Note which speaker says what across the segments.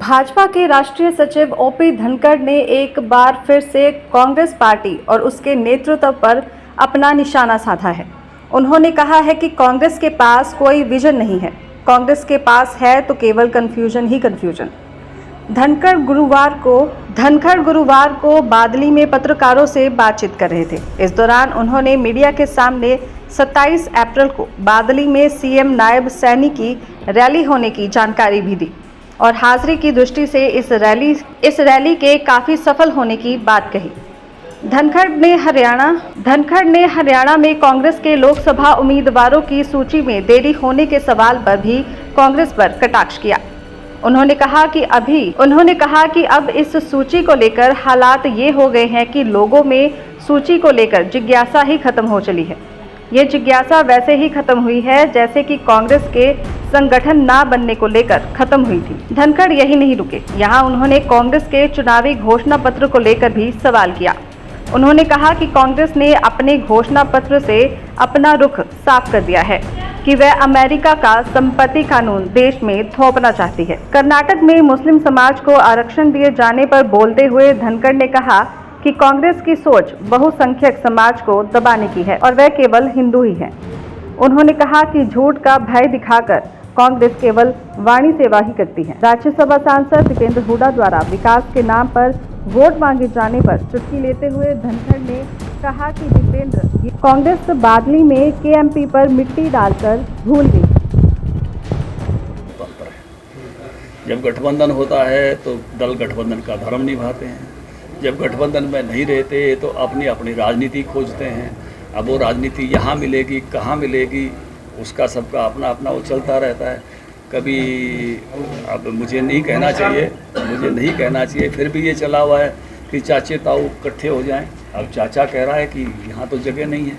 Speaker 1: भाजपा के राष्ट्रीय सचिव ओपी धनखड़ ने एक बार फिर से कांग्रेस पार्टी और उसके नेतृत्व पर अपना निशाना साधा है। उन्होंने कहा है कि कांग्रेस के पास कोई विजन नहीं है, कांग्रेस के पास है तो केवल कंफ्यूजन ही कंफ्यूजन। धनखड़ गुरुवार को बादली में पत्रकारों से बातचीत कर रहे थे। इस दौरान उन्होंने मीडिया के सामने 27 अप्रैल को बादली में सीएम नायब सैनी की रैली होने की जानकारी भी दी और हाजिरी की दृष्टि से इस रैली के काफी सफल होने की बात कही। धनखड़ ने हरियाणा में कांग्रेस के लोकसभा उम्मीदवारों की सूची में देरी होने के सवाल पर भी कांग्रेस पर कटाक्ष किया। उन्होंने कहा कि अब इस सूची को लेकर हालात ये हो गए हैं कि लोगों में सूची को लेकर जिज्ञासा ही खत्म हो चली है। ये जिज्ञासा वैसे ही खत्म हुई है जैसे कि कांग्रेस के संगठन ना बनने को लेकर खत्म हुई थी। धनखड़ यही नहीं रुके, यहाँ उन्होंने कांग्रेस के चुनावी घोषणा पत्र को लेकर भी सवाल किया। उन्होंने कहा कि कांग्रेस ने अपने घोषणा पत्र से अपना रुख साफ कर दिया है कि वह अमेरिका का संपत्ति कानून देश में थोपना चाहती है। कर्नाटक में मुस्लिम समाज को आरक्षण दिए जाने पर बोलते हुए धनखड़ ने कहा कि कांग्रेस की सोच बहुसंख्यक समाज को दबाने की है और वह केवल हिंदू ही है। उन्होंने कहा कि झूठ का भय दिखाकर कांग्रेस केवल वाणी सेवा ही करती है। राज्यसभा सांसद दीपेंद्र हुड्डा द्वारा विकास के नाम पर वोट मांगे जाने पर चुटकी लेते हुए धनखड़ ने कहा कि कांग्रेस बादली में केएमपी पर मिट्टी डालकर भूल गई।
Speaker 2: जब गठबंधन होता है तो दल गठबंधन का धर्म निभाते हैं, जब गठबंधन में नहीं रहते तो अपनी अपनी राजनीति खोजते हैं। अब वो राजनीति यहाँ मिलेगी कहाँ मिलेगी उसका सबका अपना अपना वो चलता रहता है। कभी अब मुझे नहीं कहना चाहिए फिर भी ये चला हुआ है कि चाचे ताऊ इकट्ठे हो जाएं। अब चाचा कह रहा है कि यहाँ तो जगह नहीं है।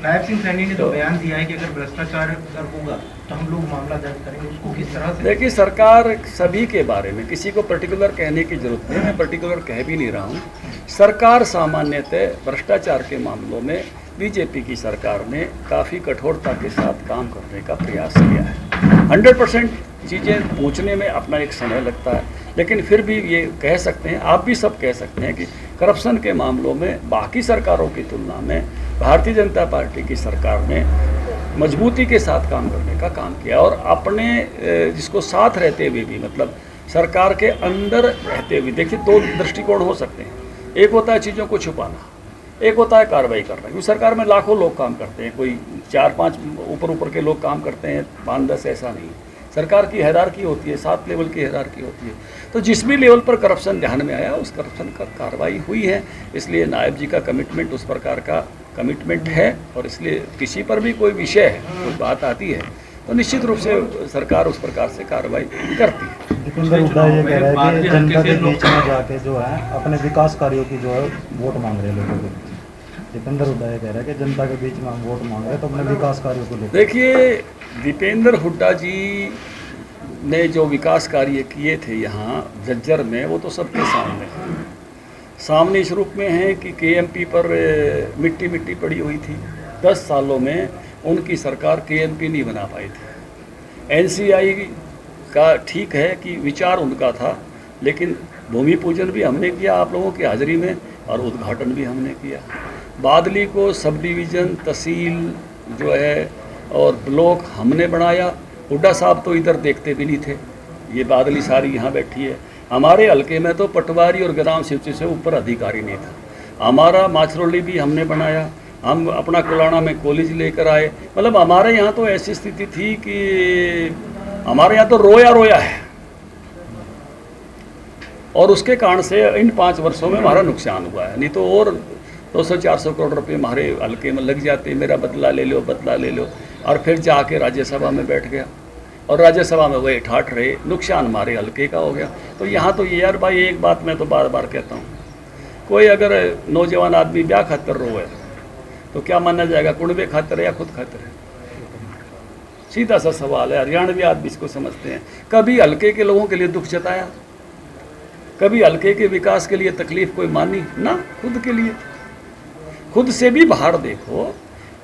Speaker 3: नायब सिंह सैनी ने तो बयान दिया है कि अगर भ्रष्टाचार अगर होगा तो हम लोग मामला दर्ज करेंगे, उसको किस तरह से?
Speaker 2: देखिए, सरकार सभी के बारे में किसी को पर्टिकुलर कहने की जरूरत नहीं, मैं पर्टिकुलर कह भी नहीं रहा हूँ। सरकार सामान्यतः भ्रष्टाचार के मामलों में बीजेपी की सरकार ने काफ़ी कठोरता के साथ काम करने का प्रयास किया है। 100% चीज़ें पहुँचने में अपना एक समय लगता है, लेकिन फिर भी ये कह सकते हैं, आप भी सब कह सकते हैं कि करप्शन के मामलों में बाकी सरकारों की तुलना में भारतीय जनता पार्टी की सरकार ने मजबूती के साथ काम करने का काम किया और अपने जिसको साथ रहते हुए भी, मतलब सरकार के अंदर रहते हुए, देखिए दो दृष्टिकोण हो सकते हैं। एक होता है चीज़ों को छुपाना, एक होता है कार्रवाई करना। क्योंकि सरकार में लाखों लोग काम करते हैं, कोई 4-5 ऊपर के लोग काम करते हैं, 5-10 ऐसा नहीं। सरकार की हायरार्की होती है, 7 लेवल की हायरार्की होती है। तो जिस भी लेवल पर करप्शन ध्यान में आया उस करप्शन का कार्रवाई हुई है। इसलिए नायब जी का कमिटमेंट उस प्रकार का कमिटमेंट है और इसलिए किसी पर भी कोई विषय है, कोई बात आती है तो निश्चित रूप से सरकार उस प्रकार से कार्रवाई करती है।
Speaker 4: दीपेंद्र हुड्डा ये कह रहा है कि जनता के बीच में जाके जो है अपने विकास कार्यों की जो है वोट मांग रहे हैं लोगों के बीच। दीपेंद्र हुड्डा ये कह रहा है कि जनता के बीच में हम वोट मांग रहे हैं तो अपने विकास कार्यों को लेकर।
Speaker 2: देखिए, दीपेंद्र हुड्डा जी ने जो विकास कार्य किए थे यहाँ झज्जर में, वो तो सबके सामने इस रूप में है कि केएमपी पर मिट्टी पड़ी हुई थी। 10 सालों में उनकी सरकार केएमपी नहीं बना पाई थी। एनसीआई का ठीक है कि विचार उनका था, लेकिन भूमि पूजन भी हमने किया आप लोगों की हाजिरी में और उद्घाटन भी हमने किया। बादली को सब डिवीज़न, तहसील जो है और ब्लॉक हमने बनाया। हुड्डा साहब तो इधर देखते भी नहीं थे, ये बादली सारी यहाँ बैठी है। हमारे हल्के में तो पटवारी और ग्राम सचिव से ऊपर अधिकारी नहीं था। हमारा माचरोली भी हमने बनाया, हम अपना कुलाना में कॉलेज लेकर आए। मतलब हमारे यहाँ तो ऐसी स्थिति थी कि हमारे यहाँ तो रोया है और उसके कारण से इन 5 वर्षों में हमारा नुकसान हुआ है। नहीं तो और 200-400 करोड़ रुपए हमारे हल्के में लग जाते, मेरा बदला ले लो और फिर जाके राज्यसभा में बैठ गया और राज्यसभा में वही ठाठ रहे, नुकसान हमारे हल्के का हो गया। तो यहाँ तो ये यार भाई, एक बात मैं तो बार कहता हूँ, कोई अगर नौजवान आदमी ब्याह खातर रोए तो क्या माना जाएगा, कुड़बे खातर है या खुद खातर है? सीधा सा सवाल है। हरियाणवी आदमी इसको समझते हैं। कभी हल्के के लोगों के लिए दुख जताया, कभी हल्के के विकास के लिए तकलीफ कोई मानी ना? खुद के लिए, खुद से भी बाहर देखो,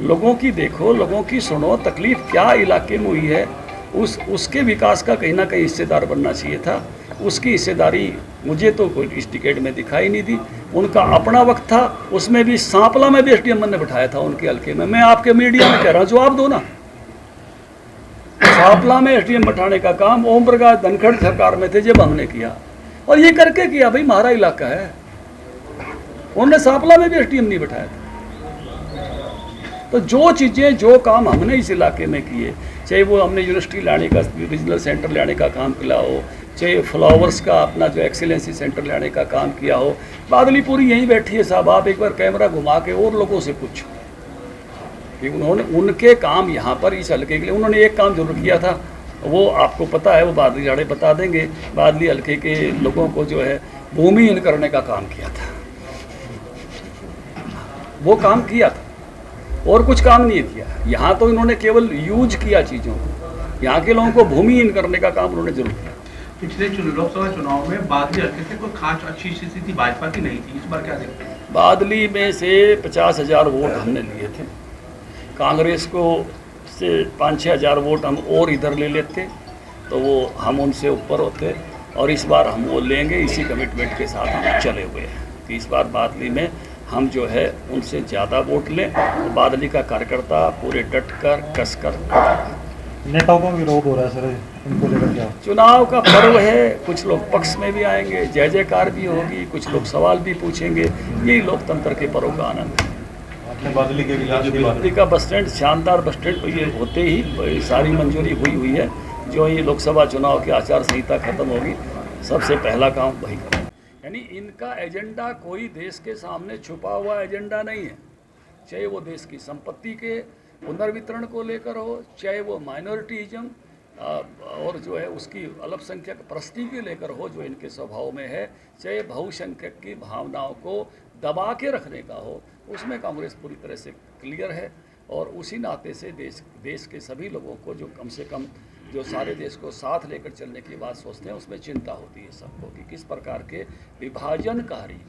Speaker 2: लोगों की सुनो, तकलीफ क्या इलाके में हुई है, उसके विकास का कहीं ना कहीं हिस्सेदार बनना चाहिए था। उसकी हिस्सेदारी मुझे तो कोई इस टिकट में दिखाई नहीं दी। उनका अपना वक्त था, उसमें भी सांपला में भी एसडीएम ने बिठाया था उनके हल्के में। मैं आपके मीडिया में कह रहा हूँ, जवाब दो ना। सांपला में एसडीएम बिठाने का काम ओम प्रकाश धनखड़ सरकार में थे जब हमने किया, और ये करके किया भाई, हमारा इलाका है। उन्होंने सांपला में भी एसडीएम नहीं बिठाया था। तो जो चीज़ें, जो काम हमने इस इलाके में किए, चाहे वो हमने यूनिवर्सिटी लाने का, रीजनल सेंटर लाने का काम किया हो, चाहे फ्लावर्स का अपना जो एक्सीलेंसी सेंटर लाने का काम किया हो। बादली पूरी यहीं बैठी है साहब, आप एक बार कैमरा घुमा के और लोगों से पूछो कि उन्होंने उनके काम यहाँ पर इस हल्के के लिए उन्होंने एक काम जरूर किया था, वो आपको पता है, वो बादली झाड़े बता देंगे। बादली हल्के के लोगों को जो है भूमिहीन करने का काम किया था, वो काम किया था, और कुछ काम नहीं किया। यहाँ तो इन्होंने केवल यूज किया चीज़ों को, यहाँ के लोगों को भूमिहीन करने का काम उन्होंने जरूर किया।
Speaker 3: पिछले लोकसभा चुनाव में बादली हल्के से कोई खास अच्छी स्थिति भाजपा की नहीं थी, इस बार क्या देखते हैं?
Speaker 2: बादली में से 50,000 वोट हमने लिए थे, कांग्रेस को से 5-6 हज़ार वोट हम और इधर ले लेते तो वो हम उनसे ऊपर होते, और इस बार हम वो लेंगे। इसी कमिटमेंट के साथ हम चले हुए हैं कि इस बार बादली में हम जो है उनसे ज़्यादा वोट लें। तो बादली का कार्यकर्ता पूरे डट कर कस कर
Speaker 4: नेताओं का विरोध हो रहा है सर, इनको लेकर क्या?
Speaker 2: चुनाव का पर्व है, कुछ लोग पक्ष में भी आएंगे, जय जयकार भी होगी, कुछ लोग सवाल भी पूछेंगे। यही लोकतंत्र के पर्व का आनंद है। बादली का बस स्टैंड, शानदार बस स्टैंड, तो ये होते ही सारी मंजूरी हुई है। जो ये लोकसभा चुनाव की आचार संहिता खत्म होगी, सबसे पहला काम वही करें। यानी इनका एजेंडा कोई देश के सामने छुपा हुआ एजेंडा नहीं है, चाहे वो देश की संपत्ति के पुनर्वितरण को लेकर हो, चाहे वो माइनॉरिटीज़म और जो है उसकी अल्पसंख्यक प्रस्ती के लेकर हो, जो इनके स्वभाव में है, चाहे बहुसंख्यक की भावनाओं को दबा के रखने का हो, उसमें कांग्रेस पूरी तरह से क्लियर है। और उसी नाते से देश के सभी लोगों को, जो कम से कम जो सारे देश को साथ लेकर चलने की बात सोचते हैं, उसमें चिंता होती है सबको कि किस प्रकार के विभाजनकारी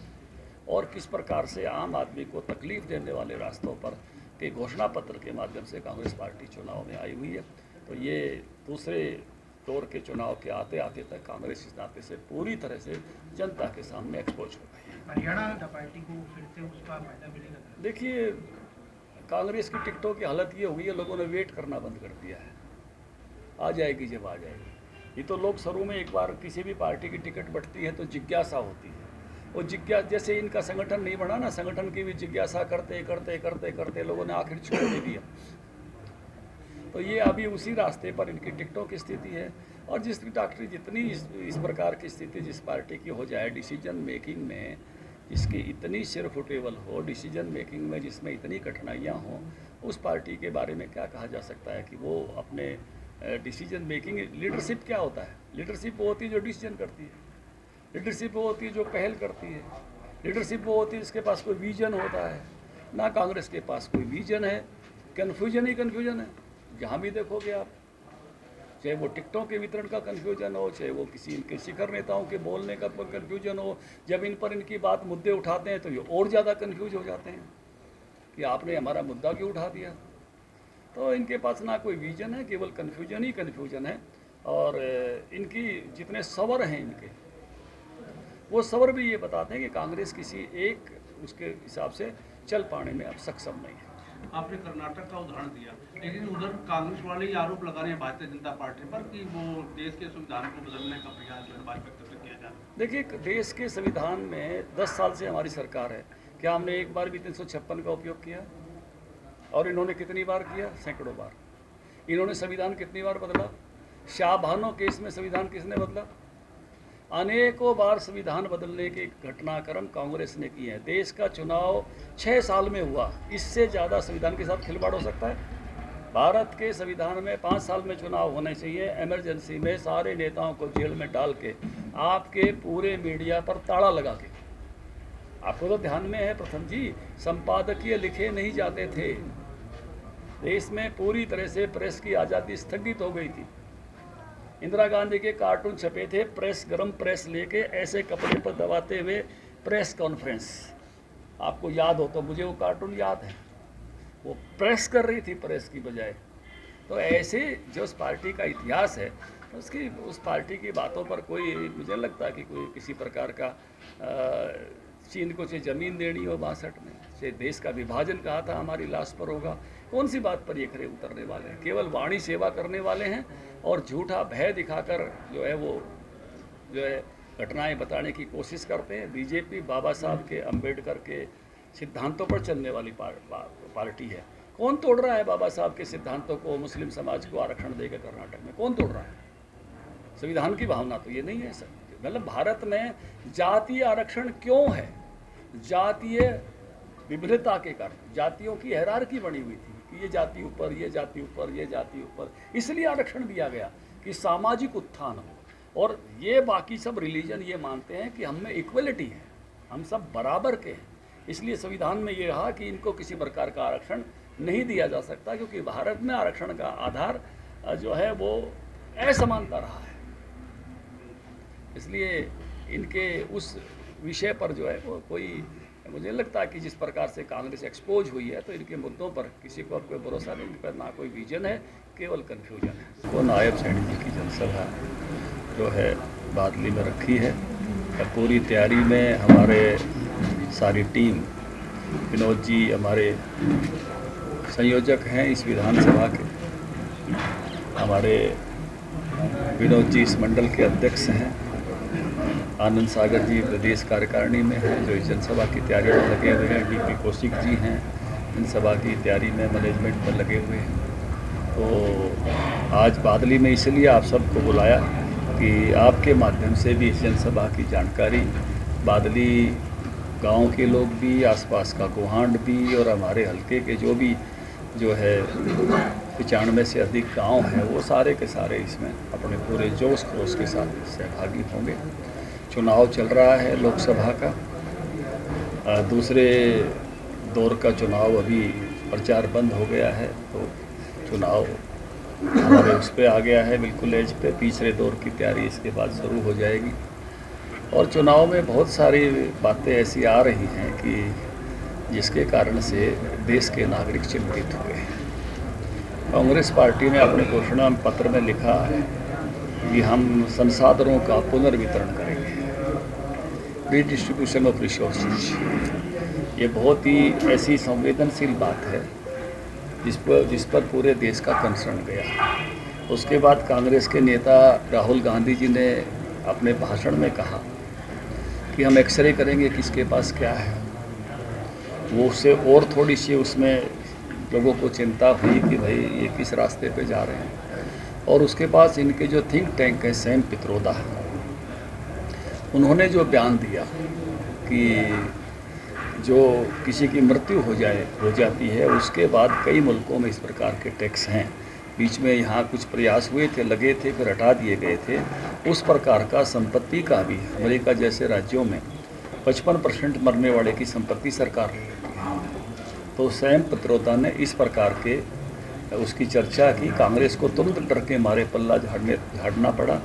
Speaker 2: और किस प्रकार से आम आदमी को तकलीफ देने वाले रास्तों पर के घोषणा पत्र के माध्यम से कांग्रेस पार्टी चुनाव में आई हुई है। तो ये दूसरे दौर के चुनाव के आते आते तक कांग्रेस इस नाते से पूरी तरह से जनता के सामने एक्सपोज हो गई है।
Speaker 3: हरियाणा पार्टी को फिर से उसका फायदा मिलेगा?
Speaker 2: देखिए, कांग्रेस की टिकटों की हालत ये हुई है, लोगों ने वेट करना बंद कर दिया है। आ जाएगी जब आ जाएगी। ये तो लोग शुरू में एक बार किसी भी पार्टी की टिकट बढ़ती है तो जिज्ञासा होती है, वो जिज्ञासा, जैसे इनका संगठन नहीं बना ना, संगठन की भी जिज्ञासा करते करते करते करते लोगों ने आखिर छोड़ दे दिया। तो ये अभी उसी रास्ते पर इनकी टिकटों की स्थिति है। और जितनी इस प्रकार की स्थिति जिस पार्टी की हो जाए, डिसीजन मेकिंग में जिसकी इतनी सिरफुटेबल हो, डिसीजन मेकिंग में जिसमें इतनी कठिनाइयाँ हों, उस पार्टी के बारे में क्या कहा जा सकता है कि वो अपने डिसीजन मेकिंग, लीडरशिप क्या होता है? लीडरशिप वो होती है जो डिसीजन करती है, लीडरशिप वो होती है जो पहल करती है, लीडरशिप वो होती है जिसके पास कोई विजन होता है। ना कांग्रेस के पास कोई विजन है, कन्फ्यूजन ही कन्फ्यूजन है। जहाँ भी देखोगे आप, चाहे वो टिकटों के वितरण का कन्फ्यूजन हो, चाहे वो किसी इनके शिखर नेताओं के बोलने का कन्फ्यूजन हो, जब इन पर इनकी बात मुद्दे उठाते हैं तो ये और ज़्यादा कन्फ्यूज हो जाते हैं कि आपने हमारा मुद्दा क्यों उठा दिया। तो इनके पास ना कोई विजन है, केवल कन्फ्यूजन ही कन्फ्यूजन है। और इनकी जितने सवर हैं इनके, वो सवर भी ये बताते हैं कि कांग्रेस किसी एक उसके हिसाब से चल पाने में अब सक्षम नहीं है।
Speaker 5: आपने कर्नाटक का उदाहरण दिया, लेकिन उधर कांग्रेस वाले ये आरोप लगा रहे हैं भारतीय जनता पार्टी पर कि वो देश के संविधान को बदलने का प्रयास जो है भाजपा किया जा रहा है।
Speaker 2: देखिए, देश के संविधान में 10 साल से हमारी सरकार है, क्या हमने एक बार भी 356 का उपयोग किया? और इन्होंने कितनी बार किया? सैकड़ों बार। इन्होंने संविधान कितनी बार बदला? शाहबनो केस में संविधान किसने बदला? अनेकों बार संविधान बदलने के घटनाक्रम कांग्रेस ने किए हैं। देश का चुनाव 6 साल में हुआ, इससे ज़्यादा संविधान के साथ खिलवाड़ हो सकता है? भारत के संविधान में 5 साल में चुनाव होने चाहिए, इमरजेंसी में सारे नेताओं को जेल में डाल के, आपके पूरे मीडिया पर ताला लगा के। आपको तो ध्यान में है प्रथम जी, संपादकीय लिखे नहीं जाते थे, देश में पूरी तरह से प्रेस की आज़ादी स्थगित हो गई थी। इंदिरा गांधी के कार्टून छपे थे, प्रेस गरम प्रेस लेके ऐसे कपड़े पर दबाते हुए प्रेस कॉन्फ्रेंस। आपको याद हो तो, मुझे वो कार्टून याद है, वो प्रेस कर रही थी प्रेस की बजाय। तो ऐसे जो उस पार्टी का इतिहास है उस पार्टी की बातों पर कोई मुझे नहीं लगता कि कोई किसी प्रकार का चीन को चाहे ज़मीन देनी हो 62 में, चाहे देश का विभाजन कहा था हमारी लाश पर होगा, कौन सी बात पर ये खरे उतरने वाले हैं। केवल वाणी सेवा करने वाले हैं और झूठा भय दिखाकर जो है वो जो है घटनाएं बताने की कोशिश करते हैं। बीजेपी बाबा साहब के अम्बेडकर के सिद्धांतों पर चलने वाली पार्टी है। कौन तोड़ रहा है बाबा साहब के सिद्धांतों को, मुस्लिम समाज को आरक्षण देकर कर्नाटक में? कौन तोड़ रहा है? संविधान की भावना तो ये नहीं है सर। मतलब भारत में जातीय आरक्षण क्यों है? जातीय विभिन्नता के कारण जातियों की हायरार्की बनी हुई थी कि ये जाति ऊपर, ये जाति ऊपर, ये जाति ऊपर, इसलिए आरक्षण दिया गया कि सामाजिक उत्थान हो। और ये बाकी सब रिलीजन ये मानते हैं कि हम में इक्वलिटी है, हम सब बराबर के हैं, इसलिए संविधान में ये रहा कि इनको किसी प्रकार का आरक्षण नहीं दिया जा सकता, क्योंकि भारत में आरक्षण का आधार जो है वो असमानता रहा है। इसलिए इनके उस विषय पर जो है वो कोई मुझे लगता है कि जिस प्रकार से कांग्रेस एक्सपोज हुई है तो इनके मुद्दों पर किसी को अब कोई भरोसा नहीं, पर ना कोई विजन है, केवल कन्फ्यूजन है। वो नायब सैनी जी की जनसभा जो है बादली में रखी है। पूरी तैयारी में हमारे सारी टीम, विनोद जी हमारे संयोजक हैं इस विधानसभा के, हमारे विनोद जी इस मंडल के अध्यक्ष हैं, आनंद सागर जी प्रदेश कार्यकारिणी में हैं जो इस जनसभा की तैयारी में लगे हुए हैं, डीपी कौशिक जी हैं जनसभा की तैयारी में मैनेजमेंट में लगे हुए हैं। तो आज बादली में इसलिए आप सबको बुलाया कि आपके माध्यम से भी इस जनसभा की जानकारी बादली गांव के लोग भी, आसपास का गोहांड भी और हमारे हलके के जो है 95 से अधिक गांव हैं वो सारे के सारे इसमें अपने पूरे जोश खरोश के साथ सहभागी होंगे। चुनाव चल रहा है लोकसभा का, दूसरे दौर का चुनाव अभी प्रचार बंद हो गया है, तो चुनाव हमारे उस पर आ गया है बिल्कुल एज पे। तीसरे दौर की तैयारी इसके बाद शुरू हो जाएगी और चुनाव में बहुत सारी बातें ऐसी आ रही हैं कि जिसके कारण से देश के नागरिक चिंतित हुए हैं। कांग्रेस पार्टी ने अपने घोषणा पत्र में लिखा है कि हम संसाधनों का पुनर्वितरण करेंगे, रीडिस्ट्रीब्यूशन ऑफ रिसोर्सेज। ये बहुत ही ऐसी संवेदनशील बात है जिस पर पूरे देश का कंसर्न गया। उसके बाद कांग्रेस के नेता राहुल गांधी जी ने अपने भाषण में कहा कि हम एक्सरे करेंगे किसके पास क्या है। वो उससे और थोड़ी सी उसमें लोगों को चिंता हुई कि भाई ये किस रास्ते पे जा रहे हैं। और उसके पास इनके जो थिंक टैंक है सैम पित्रोदा, उन्होंने जो बयान दिया कि जो किसी की मृत्यु हो जाती है उसके बाद कई मुल्कों में इस प्रकार के टैक्स हैं। बीच में यहाँ कुछ प्रयास हुए थे, लगे थे, फिर हटा दिए गए थे। उस प्रकार का संपत्ति का भी अमेरिका जैसे राज्यों में 55% मरने वाले की संपत्ति सरकार ले लेती है। तो सैम पित्रोदा ने इस प्रकार के उसकी चर्चा की। कांग्रेस को तुरंत डर के मारे पल्ला झाड़ना पड़ा,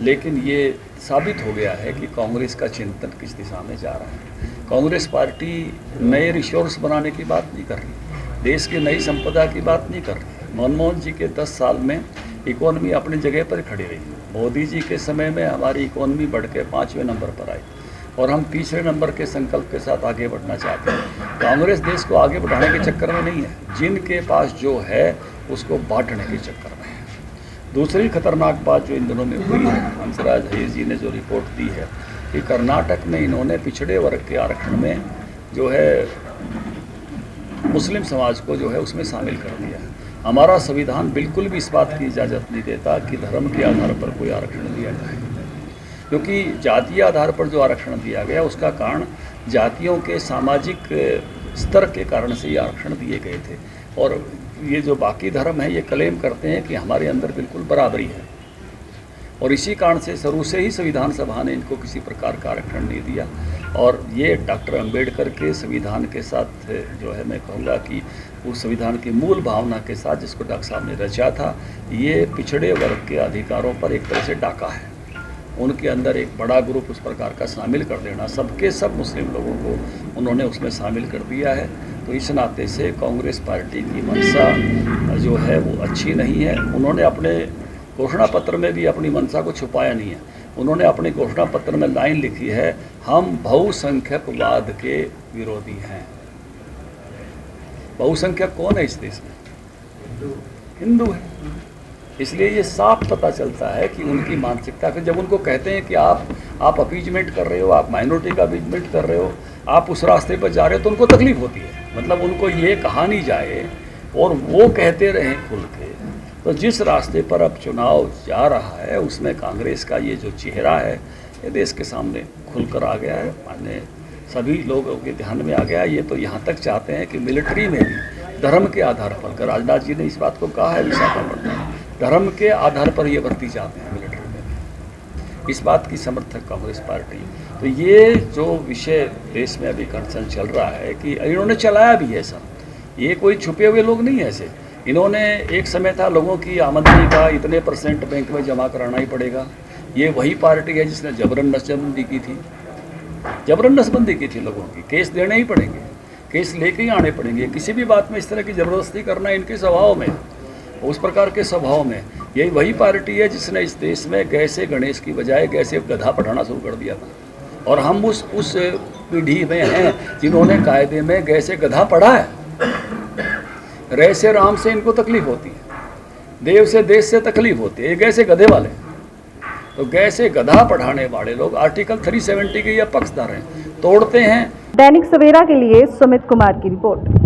Speaker 2: लेकिन ये साबित हो गया है कि कांग्रेस का चिंतन किस दिशा में जा रहा है। कांग्रेस पार्टी नए रिसोर्स बनाने की बात नहीं कर रही, देश की नई संपदा की बात नहीं कर रही। मनमोहन जी के 10 साल में इकोनॉमी अपनी जगह पर खड़ी रही। मोदी जी के समय में हमारी इकोनॉमी बढ़ के 5वें नंबर पर आई और हम तीसरे नंबर के संकल्प के साथ आगे बढ़ना चाहते हैं। कांग्रेस देश को आगे बढ़ाने के चक्कर में नहीं है, जिनके पास जो है उसको बांटने के चक्कर में है। दूसरी खतरनाक बात जो इन दिनों में हुई है, हंसराज अय्यर जी ने जो रिपोर्ट दी है कि कर्नाटक में इन्होंने पिछड़े वर्ग के आरक्षण में जो है मुस्लिम समाज को जो है उसमें शामिल कर दिया है। हमारा संविधान बिल्कुल भी इस बात की इजाज़त नहीं देता कि धर्म के आधार पर कोई आरक्षण दिया जाए, क्योंकि जातीय आधार पर जो आरक्षण दिया गया उसका कारण जातियों के सामाजिक स्तर के कारण से ये आरक्षण दिए गए थे। और ये जो बाकी धर्म है ये क्लेम करते हैं कि हमारे अंदर बिल्कुल बराबरी है, और इसी कारण से शुरू से ही संविधान सभा ने इनको किसी प्रकार का आरक्षण नहीं दिया। और ये डॉक्टर अंबेडकर के संविधान के साथ जो है मैं कहूँगा कि उस संविधान की मूल भावना के साथ जिसको डॉक्टर साहब ने रचा था, ये पिछड़े वर्ग के अधिकारों पर एक तरह से डाका है। उनके अंदर एक बड़ा ग्रुप उस प्रकार का शामिल कर देना, सबके सब मुस्लिम लोगों को उन्होंने उसमें शामिल कर दिया है। तो इस नाते से कांग्रेस पार्टी की मंशा जो है वो अच्छी नहीं है। उन्होंने अपने घोषणा पत्र में भी अपनी मंशा को छुपाया नहीं है। उन्होंने अपने घोषणा पत्र में लाइन लिखी है, हम बहुसंख्यकवाद के विरोधी हैं। बहुसंख्यक कौन है इस देश में? हिंदू है। इसलिए ये साफ पता चलता है कि उनकी मानसिकता। फिर जब उनको कहते हैं कि आप अपीजमेंट कर रहे हो, आप माइनॉरिटी का अपीजमेंट कर रहे हो, आप उस रास्ते पर जा रहे हो, तो उनको तकलीफ होती है। मतलब उनको ये कहा नहीं जाए और वो कहते रहें खुल के। तो जिस रास्ते पर अब चुनाव जा रहा है उसमें कांग्रेस का ये जो चेहरा है ये देश के सामने खुलकर आ गया है, माने सभी लोगों के ध्यान में आ गया है। ये तो यहाँ तक चाहते हैं कि मिलिट्री में भी धर्म के आधार पर, राजनाथ जी ने इस बात को कहा है विशाखापट्टनम, धर्म के आधार पर ये भर्ती चाहते हैं मिलिट्री में। इस बात की समर्थक कांग्रेस पार्टी। तो ये जो विषय देश में अभी कंसर्न चल रहा है कि इन्होंने चलाया भी है सब, ये कोई छुपे हुए लोग नहीं है ऐसे। इन्होंने एक समय था लोगों की आमदनी का इतने % बैंक में जमा कराना ही पड़ेगा। ये वही पार्टी है जिसने जबरन नसबंदी की थी, जबरन नसबंदी की थी लोगों की। केस देने ही पड़ेंगे, केस लेके ही आने पड़ेंगे। किसी भी बात में इस तरह की ज़बरदस्ती करना इनके स्वभाव में, उस प्रकार के स्वभाव में। यही वही पार्टी है जिसने इस देश में गैसे गणेश की बजाय गैसे गधा पढ़ाना शुरू कर दिया था। और हम उस पीढ़ी में हैं जिन्होंने कायदे में गैसे गधा पढ़ा है। रे से राम से इनको तकलीफ होती है, देव से देश से तकलीफ होती है, ये गैसे गधे वाले। तो गैसे गधा पढ़ाने वाले लोग आर्टिकल 370 के ये पक्षधर हैं, तोड़ते हैं।
Speaker 1: दैनिक सवेरा के लिए सुमित कुमार की रिपोर्ट।